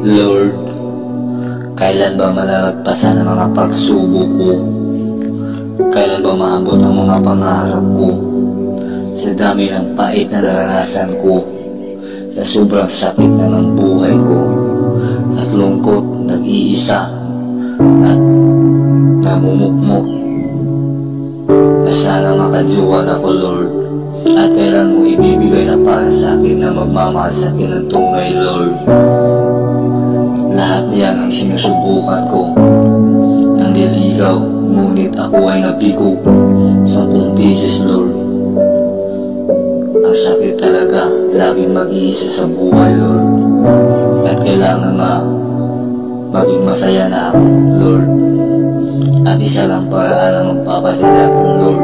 Lord, kailan ba malalagpasan ang mga pagsubok ko? Kailan ba maabot ang mga pangarap ko? Sa dami ng pait na naranasan ko, sa sobrang sakit na ng buhay ko, at lungkot, nag-iisa, at namumukmok, na sana makajuwan ako, Lord. At kailan mo ibibigay na para sa akin na magmamahal sa akin ng tunay, Lord? Lahat niyan ang sinusubukan ko, nandiligaw, ngunit ako ay nabigo. 10 pieces, Lord. Ang sakit talaga, laging mag-iisa sa buhay, Lord. At kailangan maging masaya na ako, Lord. At isa lang paraan na magpapasaya akin, Lord,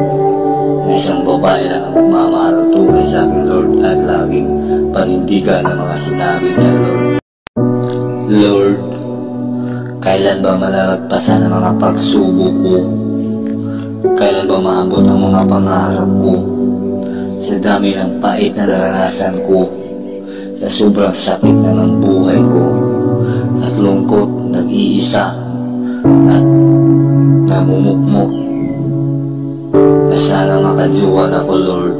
na isang babae lang ang magmamahal tunay sa akin, Lord, at laging panindigan ng mga sinabi niya, Lord. Lord, kailan ba malalagpasan ang mga pagsubok ko? Kailan ba maabot ang mga pangarap ko? Sa dami ng pait na naranasan ko, sa sobrang sakit na ng buhay ko, at lungkot, nag-iisa, at namumukmok, na sana makajuwan ako, Lord.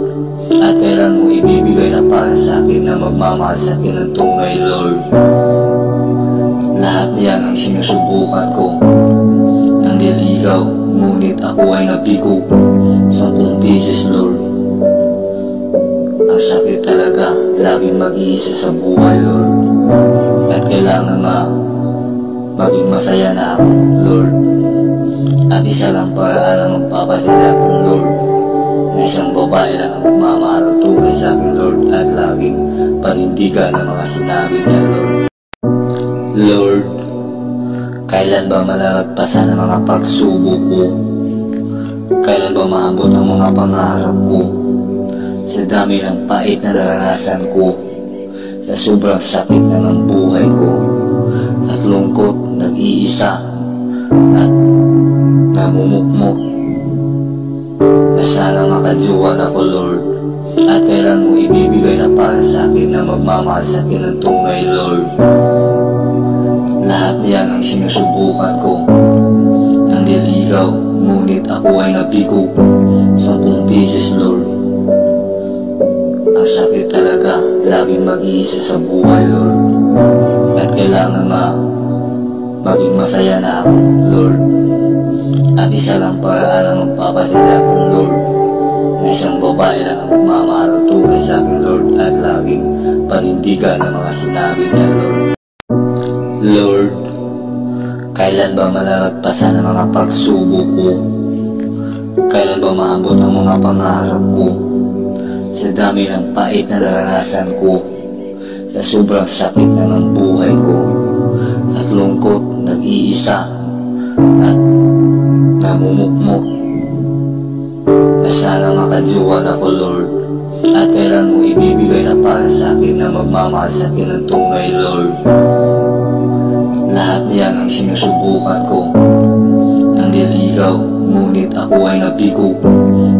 At kailan mo ibibigay na para sa akin na magmamahal sa akin ng tunay, Lord? Lahat niyan ang sinusubukan ko, nandiligaw, ngunit ako ay nabigo. 10 pieces, Lord. Ang sakit talaga, laging mag-iisa sa buhay, Lord. At kailangan maging masaya na ako, Lord. At isa lang paraan na magpapasaya akin, Lord, na isang babae lang ang magmamahal tunay sa akin, Lord, at laging panindigan ng mga sinabi niya, Lord. Lord, kailan ba malalagpasan ang mga pagsubok ko? Kailan ba maabot ang mga pangarap ko? Sa dami ng pait na naranasan ko, sa sobrang sakit na ng buhay ko, at lungkot, nag-iisa, at namumukmok, na sana makajuwan ako, Lord. At kailan mo ibibigay na para sa akin na magmamahal sa akin ng tunay, Lord? Lahat niyan ang sinusubukan ko, nandiligaw, ngunit ako ay nabigo. 10 pieces, Lord. Ang sakit talaga, laging mag-iisa sa buhay, Lord. At kailangan maging masaya na ako, Lord. At isa lang paraan na magpapasaya akin, Lord, na isang babae lang ang magmamahal tunay sa akin, Lord, at laging panindigan ng mga sinabi niya, Lord. Lord, kailan ba malalagpasan ang mga pagsubok ko? Kailan ba maabot ang mga pangarap ko? Sa dami ng pait na naranasan ko, sa sobrang sakit na ng buhay ko, at lungkot, nag-iisa, at namumukmok, na sana makajuwan ako, Lord. At kailan mo ibibigay na para sa akin na magmamahal sa akin ng tunay, Lord? Lahat niyan ang sinusubukan ko, nandiligaw, ngunit ako ay nabigo.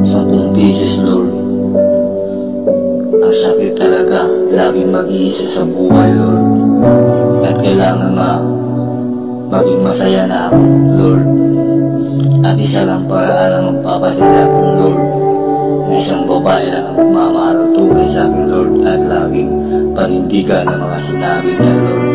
10 pieces, Lord. Ang sakit talaga, laging mag-iisa sa buhay, Lord. At kailangan maging masaya na ako, Lord. At isa lang paraan na magpapasaya akin, Lord, na isang babae lang ang magmamahal tunay sa akin, Lord, at laging panindigan ng mga sinabi niya, Lord.